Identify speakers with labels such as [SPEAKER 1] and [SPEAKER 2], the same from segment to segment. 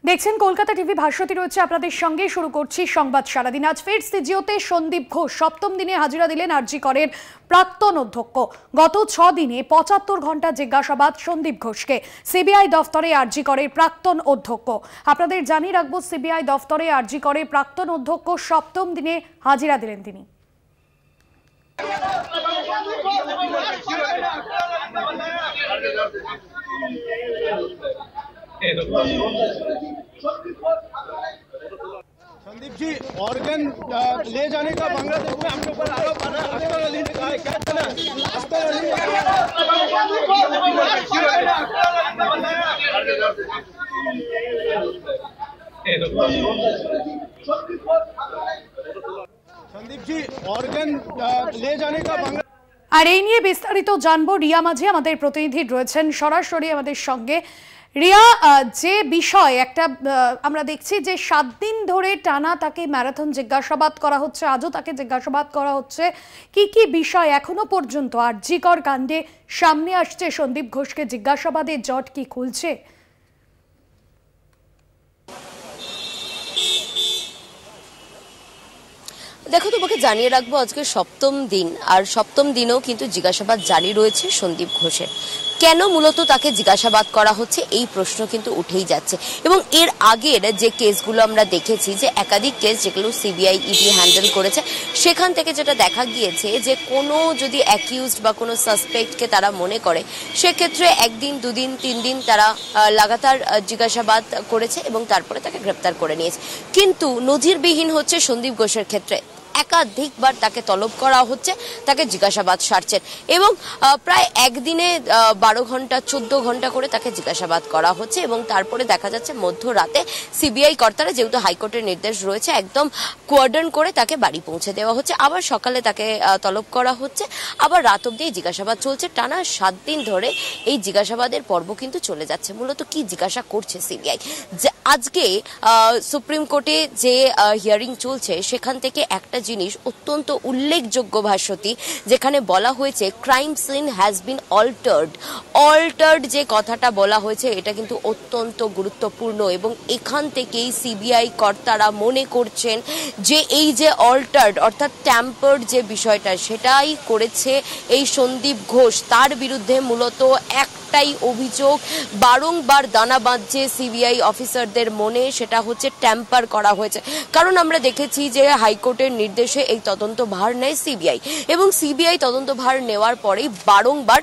[SPEAKER 1] দেখছেন কলকাতা টিভি, ভাস্বতী রয়েছে আপনাদের সঙ্গে। শুরু করছি সংবাদ সারাদিন। আজ ফের সিজিওতে সন্দীপ ঘোষ সপ্তম দিনে হাজিরা দিলেন আরজি করের প্রাক্তন অধ্যক্ষ। গত 6 দিনে 75 ঘন্টা জিজ্ঞাসাবাদ সন্দীপ ঘোষকে। সিবিআই দফতরে আরজি করের প্রাক্তন অধ্যক্ষ। আপনাদের জানিয়ে রাখবো, সিবিআই দফতরে আরজি করের প্রাক্তন অধ্যক্ষ সপ্তম দিনে হাজিরা দিলেন তিনি।
[SPEAKER 2] संदीप जी, ऑर्गन ले जाने का बांग्लादेश में आपके ऊपर आरोप आ रहा है। अख्तर अली ने कहा है, क्या कहना है? अख्तर अली संदीप जी, ऑर्गन ले जाने का बांग्लादेश।
[SPEAKER 1] আর এই নিয়ে বিস্তারিত জানবো রিয়া মাঝি আমাদের প্রতিনিধি রয়েছেন সরাসরি আমাদের সঙ্গে। রিয়া, যে বিষয় একটা আমরা দেখছি যে 7 দিন ধরে টানা তাকে ম্যারাথন জিজ্ঞাসাবাদ করা হচ্ছে, আজও তাকে জিজ্ঞাসাবাদ করা হচ্ছে। কি বিষয় এখনো পর্যন্ত আরজি কর কাণ্ডে সামনে আসছে? সন্দীপ ঘোষকে জিজ্ঞাসাবাদের জট কি খুলছে?
[SPEAKER 3] দেখো, তোমাকে জানিয়ে রাখবো আজকে সপ্তম দিন, আর সপ্তম দিনেও কিন্তু জিজ্ঞাসাবাদ জারি রয়েছে সন্দীপ ঘোষের। কেন মূলত তাকে জিজ্ঞাসাবাদ করা হচ্ছে এই প্রশ্ন কিন্তু উঠেই যাচ্ছে। এবং এর আগের যে কেসগুলো আমরা দেখেছি, যে একাধিক কেস যেগুলো সিবিআই ইডি হ্যান্ডেল করেছে, সেখান থেকে যেটা দেখা গিয়েছে যে কোনো যদি অ্যাকিউজড বা কোনো সাসপেক্টকে তারা মনে করে, সেক্ষেত্রে 1 দিন 2 দিন 3 দিন তারা লাগাতার জিজ্ঞাসাবাদ করেছে এবং তারপরে তাকে গ্রেপ্তার করে নিয়েছে। কিন্তু নজিরবিহীন হচ্ছে সন্দীপ ঘোষের ক্ষেত্রে। একাধিকবার তাকে তলব করা হচ্ছে, তাকে জিজ্ঞাসাবাদ সারছেন এবং প্রায় একদিনে 12 ঘন্টা 14 ঘন্টা করে তাকে জিজ্ঞাসাবাদ করা হচ্ছে। এবং তারপরে দেখা যাচ্ছে মধ্যরাতে সিবিআই কর্তারা, যেহেতু হাইকোর্টের নির্দেশ রয়েছে, একদম কোয়ার্ডন করে তাকে বাড়ি পৌঁছে দেওয়া হচ্ছে। আবার সকালে তাকে তলব করা হচ্ছে, আবার রাত অবধি জিজ্ঞাসাবাদ চলছে। টানা 7 দিন ধরে এই জিজ্ঞাসাবাদের পর্ব কিন্তু চলে যাচ্ছে। মূলত কি জিজ্ঞাসা করছে সিবিআই? আজকে সুপ্রিম কোর্টে যে হিয়ারিং চলছে, সেখান থেকে একটা জিনিস অত্যন্ত উল্লেখযোগ্য, ভাস্বতী, যেখানে বলা হয়েছে crime scene has been altered. যে কথাটা বলা হয়েছে, এটা কিন্তু অত্যন্ত গুরুত্বপূর্ণ। এবং এখান থেকেই সিবিআই কর্তারা মনে করছেন যে এই যে অল্টার্ড অর্থাৎ ট্যাম্পার্ড যে বিষয়টা, সেটাই করেছে এই সন্দীপ ঘোষ। তার বিরুদ্ধে মূলত একটাই অভিযোগ বারংবার দানা বাঁধছে সিবিআই অফিসারদের মনে, সেটা হচ্ছে ট্যাম্পার করা হয়েছে। কারণ আমরা দেখেছি যে হাইকোর্টের নির্দেশে এই তদন্ত ভার নেয় সিবিআই, এবং সিবিআই তদন্ত ভার নেওয়ার পরেই বারংবার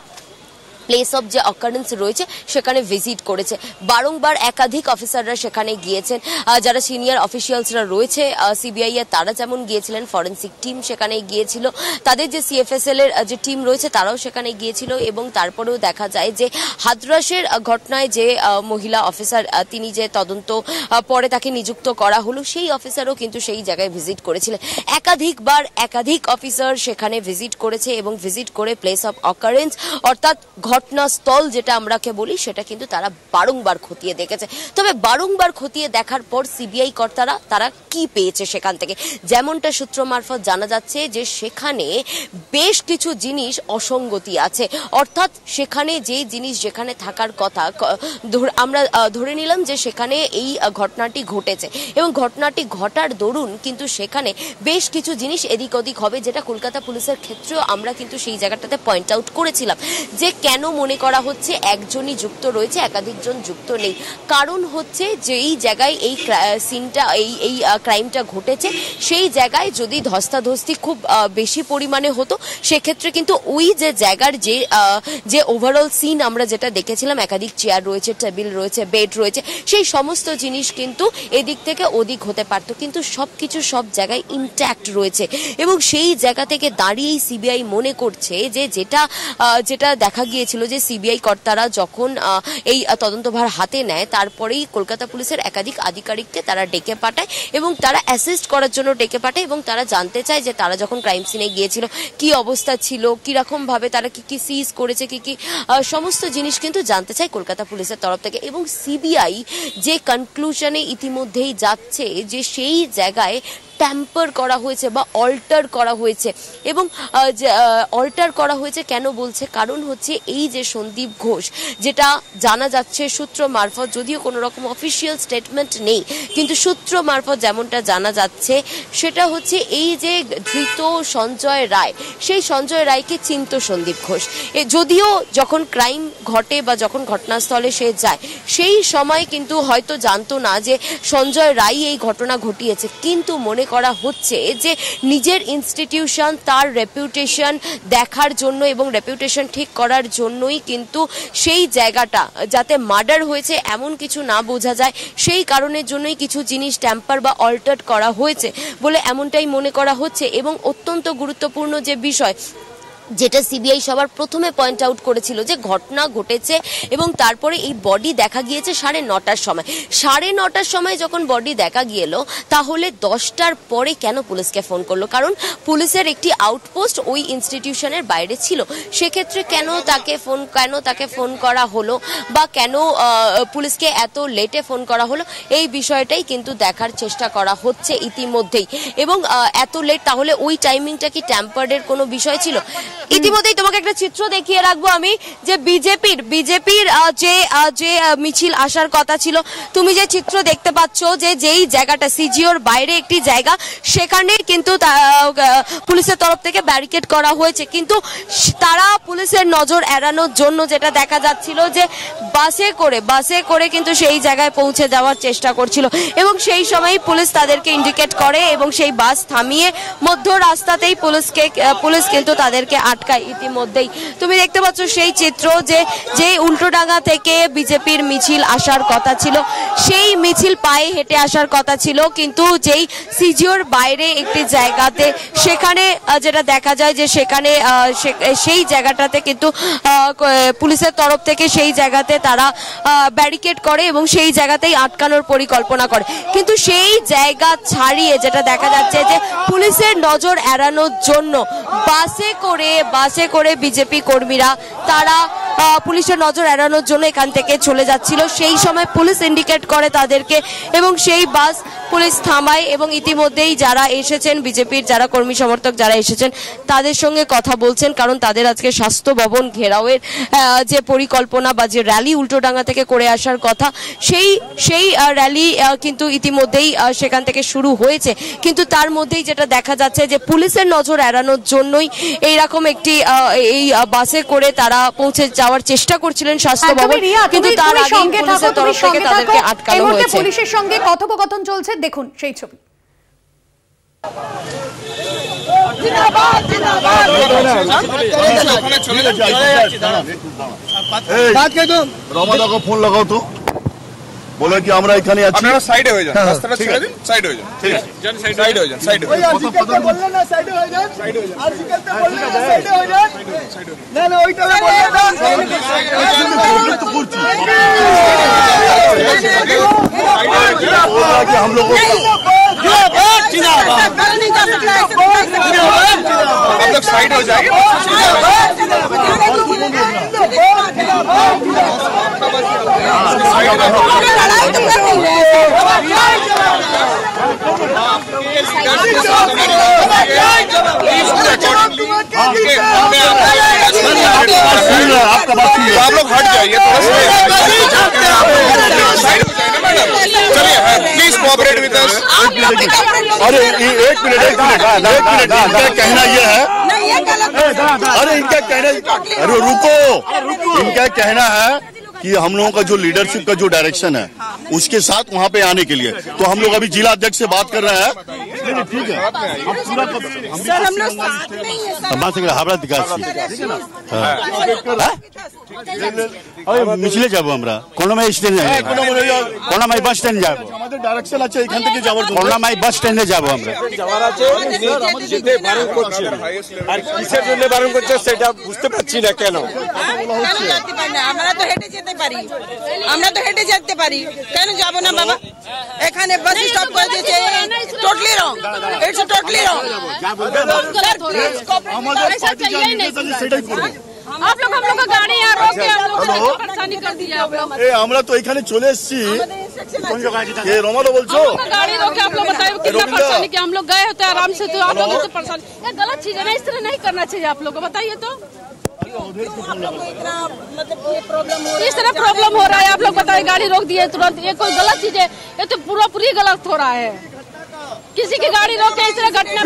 [SPEAKER 3] প্লেস অফ যে অকারেন্স রয়েছে সেখানে ভিজিট করেছে। বারংবার একাধিক অফিসাররা সেখানে গিয়েছেন, যারা সিনিয়র অফিসিয়ালসরা রয়েছে সিবিআই এর, তারা যেমন গিয়েছিলেন, ফরেন্সিক টিম সেখানে গিয়েছিল, তাদের যে সিএফএসএল এর যে টিম রয়েছে তারাও সেখানে গিয়েছিল। এবং তারপরেও দেখা যায় যে হাথরাসের ঘটনায় যে মহিলা অফিসার, তিনি যে তদন্ত পরে তাকে নিযুক্ত করা হলো, সেই অফিসারও কিন্তু সেই জায়গায় ভিজিট করেছিলেন। একাধিকবার একাধিক অফিসার সেখানে ভিজিট করেছে এবং ভিজিট করে প্লেস অফ অকারেন্স অর্থাৎ ঘটনাস্থল যেটা আমরাকে বলি, সেটা কিন্তু তারা বারংবার খতিয়ে দেখেছে। তবে বারংবার খতিয়ে দেখার পর সিবিআই কর্তারা তারা কি পেয়েছে সেখান থেকে, যেমনটা সূত্র মারফত জানা যাচ্ছে যে সেখানে বেশ কিছু জিনিস অসঙ্গতি আছে। অর্থাৎ সেখানে যে জিনিস যেখানে থাকার কথা, আমরা ধরে নিলাম যে সেখানে এই ঘটনাটি ঘটেছে, এবং ঘটনাটি ঘটার দরুন কিন্তু সেখানে বেশ কিছু জিনিস এদিক ওদিক হবে, যেটা কলকাতা পুলিশের ক্ষেত্রেও আমরা কিন্তু সেই জায়গাটাতে পয়েন্ট আউট করেছিলাম যে কেন মনে করা হচ্ছে একজনই যুক্ত রয়েছে, একাধিকজন যুক্ত নেই। কারণ হচ্ছে যে এই জায়গায় এই সিনটা, এই ক্রাইমটা ঘটেছে, সেই জায়গায় যদি ধস্তাধস্তি খুব বেশি পরিমাণে হতো, সেক্ষেত্রে কিন্তু ওই যে জায়গার যে ওভারঅল সিন আমরা যেটা দেখেছিলাম, একাধিক চেয়ার রয়েছে, টেবিল রয়েছে, বেড রয়েছে, সেই সমস্ত জিনিস কিন্তু এদিক থেকে ওদিক হতে পারত। কিন্তু সবকিছু সব জায়গায় ইনট্যাক্ট রয়েছে, এবং সেই জায়গা থেকে দাঁড়িয়েই সিবিআই মনে করছে যে যেটা দেখা গিয়েছিল যে সিবিআই কর্তারা যখন এই তদন্তভার হাতে নেয়, তারপরেই কলকাতা পুলিশের একাধিক আধিকারিককে তারা ডেকে পাঠায় এবং তারা অ্যাসিস্ট করার জন্য ডেকে পাঠায়, এবং তারা জানতে চায় যে তারা যখন ক্রাইম সিনে গিয়েছিল কি অবস্থা ছিল, কিরকম ভাবে তারা কি সিজ করেছে, কি সমস্ত জিনিস কিন্তু জানতে চায় কলকাতা পুলিশের তরফ থেকে। এবং সিবিআই যে কনক্লুশনে ইতিমধ্যেই যাচ্ছে যে সেই জায়গায় ট্যাম্পার করা হয়েছে বা অল্টার করা হয়েছে। এবং অল্টার করা হয়েছে কেন বলছে, কারণ হচ্ছে এই যে সন্দীপ ঘোষ, যেটা জানা যাচ্ছে সূত্র মারফত, যদিও কোনো রকম অফিসিয়াল স্টেটমেন্ট নেই, কিন্তু সূত্র মারফত যেমনটা জানা যাচ্ছে সেটা হচ্ছে এই যে ধৃত সঞ্জয় রায়, সেই সঞ্জয় রায়কে চিনত সন্দীপ ঘোষ। যদিও যখন ক্রাইম ঘটে বা যখন ঘটনাস্থলে সে যায় সেই সময় কিন্তু হয়তো জানতো না যে সঞ্জয় রায় এই ঘটনা ঘটিয়েছে, কিন্তু মনে করা হচ্ছে যে নিজের ইনস্টিটিউশন, তার রেপুটেশন দেখার জন্য এবং রেপুটেশন ঠিক করার জন্যই কিন্তু সেই জায়গাটা যাতে মার্ডার হয়েছে এমন কিছু না বোঝা যায়, সেই কারণের জন্যই কিছু জিনিস ট্যাম্পার বা অল্টার করা হয়েছে বলে এমনটাই মনে করা হচ্ছে। এবং অত্যন্ত গুরুত্বপূর্ণ যে বিষয়, যেটা সিবিআই সবার প্রথমে পয়েন্ট আউট করেছিল, যে ঘটনা ঘটেছে এবং তারপরে এই বডি দেখা গিয়েছে 9:30-র সময়। 9:30-র সময় যখন বডি দেখা গিয়েল, তাহলে 10টার পরে কেন পুলিশকে ফোন করলো? কারণ পুলিশের একটি আউটপোস্ট ওই ইনস্টিটিউশনের বাইরে ছিল, সেক্ষেত্রে কেন তাকে ফোন করা হলো বা কেন পুলিশকে এত লেটে ফোন করা হলো, এই বিষয়টাই কিন্তু দেখার চেষ্টা করা হচ্ছে ইতিমধ্যেই। এবং এত লেট, তাহলে ওই টাইমিংটা কি ট্যাম্পার্ডের কোনো বিষয় ছিল? ইতিমধ্যেই তোমাকে একটা চিত্র দেখিয়ে রাখবো আমি, যে বিজেপির যে মিছিল আসার কথা ছিল, তুমি যে চিত্র দেখতে পাচ্ছ, যে যেই জায়গাটা সিজিওর বাইরে একটি জায়গা, সেখানে কিন্তু পুলিশের তরফ থেকে ব্যারিকেড করা হয়েছে, কিন্তু তারা পুলিশের নজর এড়ানোর জন্য যেটা দেখা যাচ্ছিল যে বাসে করে কিন্তু সেই জায়গায় পৌঁছে যাওয়ার চেষ্টা করছিল। এবং সেই সময় পুলিশ তাদেরকে ইন্ডিকেট করে এবং সেই বাস থামিয়ে মধ্য রাস্তাতেই পুলিশ কিন্তু তাদেরকে আটকায়। ইতিমধ্যেই তুমি দেখতে পাচ্ছ সেই চিত্র, যে উল্টোডাঙ্গা থেকে বিজেপির মিছিল আসার কথা ছিল, সেই মিছিল পায়ে হেঁটে আসার কথা ছিল, কিন্তু যেই সিজিওর বাইরে একটি জায়গাতে, সেখানে যেটা দেখা যায় যে সেখানে সেই জায়গাটাতে কিন্তু পুলিশের তরফ থেকে সেই জায়গাতে তারা ব্যারিকেড করে এবং সেই জায়গাতেই আটকানোর পরিকল্পনা করে। কিন্তু সেই জায়গা ছাড়িয়ে যেটা দেখা যাচ্ছে যে পুলিশের নজর এড়ানোর জন্য বাসে করে বিজেপি কর্মীরা তারা পুলিশের নজর এড়ানোর জন্য এখান থেকে চলে যাচ্ছিল। সেই সময় পুলিশ ইন্ডিকেট করে তাদেরকে এবং সেই বাস পুলিশ থামায়। এবং ইতিমধ্যেই যারা এসেছেন, বিজেপির যারা কর্মী সমর্থক যারা এসেছেন, তাদের সঙ্গে কথা বলছেন, কারণ তাদের আজকে স্বাস্থ্য ভবন ঘেরাওয়ের যে পরিকল্পনা বা যে র্যালি উল্টোডাঙ্গা থেকে করে আসার কথা, সেই র্যালি কিন্তু ইতিমধ্যেই সেখান থেকে শুরু হয়েছে। কিন্তু তার মধ্যেই যেটা দেখা যাচ্ছে যে পুলিশের নজর এড়ানোর জন্যই এইরকম একটি এই বাসে করে তারা পৌঁছে যাওয়ার চেষ্টা করছিলেন স্বাস্থ্য ভবন, কিন্তু তার আগে পুলিশের তরফ থেকে তাদেরকে আটকানো হয়েছে।
[SPEAKER 1] পুলিশের সঙ্গে কথোপকথন চলছে, দেখুন সেই ছবি।
[SPEAKER 4] রমাদা को फोन लगाओ तो बोले कि আমরা এখানে আছি,
[SPEAKER 5] আপনারা সাইডে হয়ে যান, রাস্তাটা ছেড়ে দিন, সাইড হয়ে যান, ঠিক আছে, সাইড হয়ে যান, সাইড হয়ে যান।
[SPEAKER 2] আরজিকেলতে বললেন না সাইডে হয়ে যান, আরজিকেলতে বললেন না সাইডে হয়ে যান, না না ওইটা বললেন না তো করছি
[SPEAKER 4] कि हम लोगों को
[SPEAKER 5] आप लोग साइड हो जाइए।
[SPEAKER 4] आपका बात
[SPEAKER 5] आप लोग हट जाइए, चलिए प्लीज कोऑपरेट विद अस।
[SPEAKER 4] अरे एक मिनट इनका कहना ये है, अरे इनका कहना, अरे रुको, इनका कहना है कि हम लोगों का जो लीडरशिप का जो डायरेक्शन है उसके साथ वहाँ पे आने के लिए, तो हम लोग अभी जिला अध्यक्ष से बात कर रहे हैं। ठीक है,
[SPEAKER 6] सर हम लोग साथ में ही हैं सर।
[SPEAKER 4] हावड़ा विकास মিছিলে যাব আমরা, কোনমাই স্ট্যান্ডে যাব, কোনমাই বাস স্ট্যান্ডে যাব, আমাদের ডাইরেকশন আছে এখান থেকে যাওয়ার জন্য, কোনমাই বাস স্ট্যান্ডে যাব আমরা।
[SPEAKER 7] যাওয়ার আছে, যেতে বারণ করছে, আর কিসের জন্য বারণ করছে সেটা বুঝতে পারছি না কেন।
[SPEAKER 6] আমরা তো হেঁটে যেতে পারি, কেন যাব না বাবা? এখানে বাস স্টপ করে দিয়েছে, টোটালি রং, ইটস টোটালি রং।
[SPEAKER 4] আমাদের পার্টি যা নির্দেশ আছে সেটাই করব।
[SPEAKER 8] आप लोग हम लोग का गाड़ी यहाँ रोक के हम लोग को परेशानी कर दिया आप लोग।
[SPEAKER 4] আমরা তো এখানে চলে এসেছি কে রমালো বলছো
[SPEAKER 8] गाड़ी रोक के आप लोग बताइए कितना परेशानी किया। हम लोग गए होते आराम से, तो आप लोग तो परेशानी, ये गलत चीज है ना, इस तरह नहीं करना चाहिए आप लोग को, बताइए तो। इस तरह प्रॉब्लम हो रहा है, आप लोग बताइए, गाड़ी रोक दिए तुरंत, ये कोई गलत चीज है? ये तो पूरी गलत हो रहा है। किसी की गाड़ी रोक के इस तरह घटना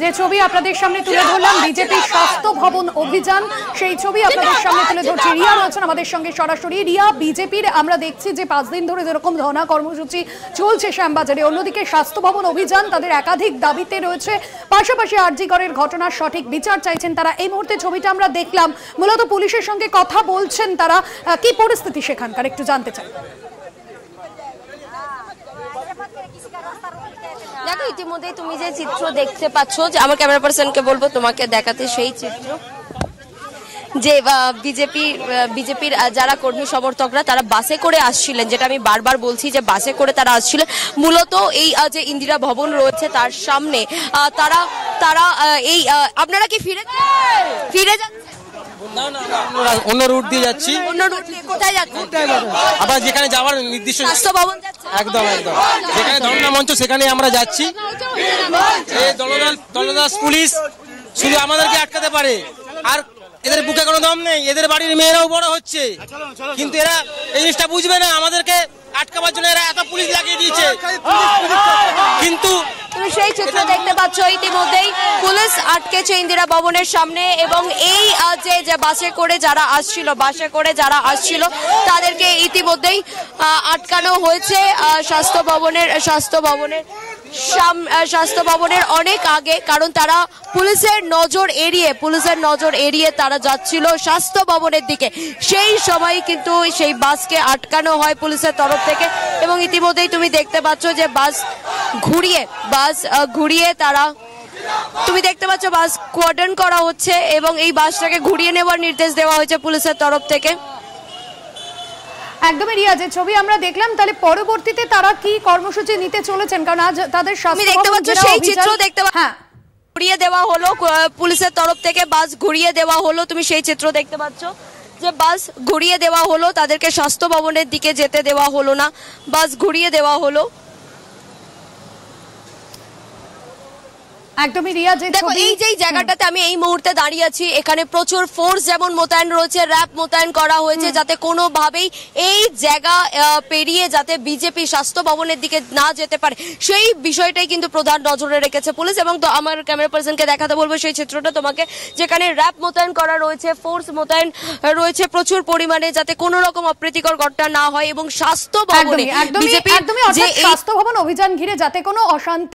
[SPEAKER 1] যে ছবি আপনাদের সামনে তুলে ধরলাম বিজেপি স্বাস্থ্য ভবন অভিযান, সেই ছবি আপনাদের সামনে তুলে ধরছি। রিয়া রয়েছেন আমাদের সঙ্গে সরাসরি। রিয়া, বিজেপির আমরা দেখছি যে 5 দিন ধরে যেরকম ধর্ণা কর্মসূচি চলছে শ্যামবাজারে, অন্যদিকে স্বাস্থ্য ভবন অভিযান তাদের একাধিক দাবিতে রয়েছে, পাশাপাশি আরজিকরের ঘটনার সঠিক বিচার চাইছেন তারা। এই মুহূর্তে ছবিটা আমরা দেখলাম, মূলত পুলিশের সঙ্গে কথা বলছেন তারা। কি পরিস্থিতি সেখানকার একটু জানতে চাই।
[SPEAKER 3] দেখো, ইতিমধ্যে তুমি যে চিত্র দেখতে পাচ্ছ, যে আমার ক্যামেরা পার্সনকে বলবো তোমাকে দেখাতে সেই চিত্র, যে বিজেপির যারা কর্মী সমর্থকরা তারা বাসে করে আসছিলেন, যেটা আমি বারবার বলছি যে বাসে করে তারা আসছিলেন মূলত এই যে ইন্দিরা ভবন রয়েছে তার সামনে। তারা এই আপনারা কি ফিরে যাচ্ছেন?
[SPEAKER 9] অন্য রুট দিয়ে যাচ্ছি।
[SPEAKER 3] অন্য রুট দিয়ে কোথায় যাচ্ছেন?
[SPEAKER 9] আবার যেখানে যাওয়ার নির্দিষ্ট
[SPEAKER 3] স্বাস্থ্য ভবন যাচ্ছেন?
[SPEAKER 9] একদম যেখানে ধর্ণা মঞ্চ সেখানে আমরা যাচ্ছি। এই দলদাস পুলিশ শুধু আমাদেরকে আটকাতে পারে, আর এদের বুকে কোনো দম নেই। এদের বাড়ির মেয়েরাও বড় হচ্ছে, কিন্তু এরা এই জিনিসটা বুঝবে না। আমাদেরকে আটকাবার জন্য এরা এত পুলিশ লাগিয়ে দিয়েছে। কিন্তু
[SPEAKER 3] তুমি সেই চিত্র দেখতে পাচ্ছ, ইতিমধ্যেই পুলিশ আটকেছে ইন্দিরা ভবনের সামনে, এবং এই যে বাসে করে যারা আসছিল তাদেরকে ইতিমধ্যেই আটকানো হয়েছে স্বাস্থ্য ভবনের অনেক আগে, কারণ তারা পুলিশের নজর এড়িয়ে তারা যাচ্ছিল স্বাস্থ্য ভবনের দিকে। সেই সময় কিন্তু সেই বাসকে আটকানো হয় পুলিশের তরফ থেকে, এবং ইতিমধ্যেই তুমি দেখতে পাচ্ছ যে বাস ঘুরিয়ে তারা, তুমি দেখতে পাচ্ছ বাস কোয়ার্ডন করা হচ্ছে, এবং এই বাসটাকে ঘুরিয়ে নেওয়ার নির্দেশ দেওয়া হয়েছে পুলিশের তরফ থেকে।
[SPEAKER 1] একদমই রিয়া, যে ছবি আমরা দেখলাম, তাহলে পরবর্তীতে তারা কি কর্মসূচি নিতে চলেছেন? কারণ আজ তাদের
[SPEAKER 3] সেই চিত্র দেখতে হ্যাঁ ঘুরিয়ে দেওয়া হলো পুলিশের তরফ থেকে, বাস ঘুরিয়ে দেওয়া হলো। তুমি সেই চিত্র দেখতে পাচ্ছ যে বাস ঘুরিয়ে দেওয়া হলো, তাদেরকে স্বাস্থ্য ভবনের দিকে যেতে দেওয়া হলো না, বাস ঘুরিয়ে দেওয়া হলো।
[SPEAKER 1] একদমই রিয়া, যে
[SPEAKER 3] দেখো এই যে জায়গাটাতে আমি এই মুহূর্তে দাঁড়িয়ে আছি, এখানে প্রচুর ফোর্স যেমন মোতায়েন রয়েছে, র্যাব মোতায়েন করা হয়েছে, যাতে কোনোভাবেই এই জায়গা পেরিয়ে যাতে বিজেপি স্বাস্থ্য ভবনের দিকে না যেতে পারে, সেই বিষয়টাই কিন্তু প্রধান নজরে রেখেছে পুলিশ। এবং তো আমার ক্যামেরা পার্সনকে দেখাতে বলবো সেই চিত্রটা তোমাকে, যেখানে র্যাব মোতায়েন করা রয়েছে, ফোর্স মোতায়েন রয়েছে প্রচুর পরিমাণে, যাতে কোনো রকম অপ্রীতিকর ঘটনা না হয়। এবং স্বাস্থ্য ভবনে
[SPEAKER 1] বিজেপি স্বাস্থ্য ভবন অভিযান ঘিরে যাতে কোনো অশান্তি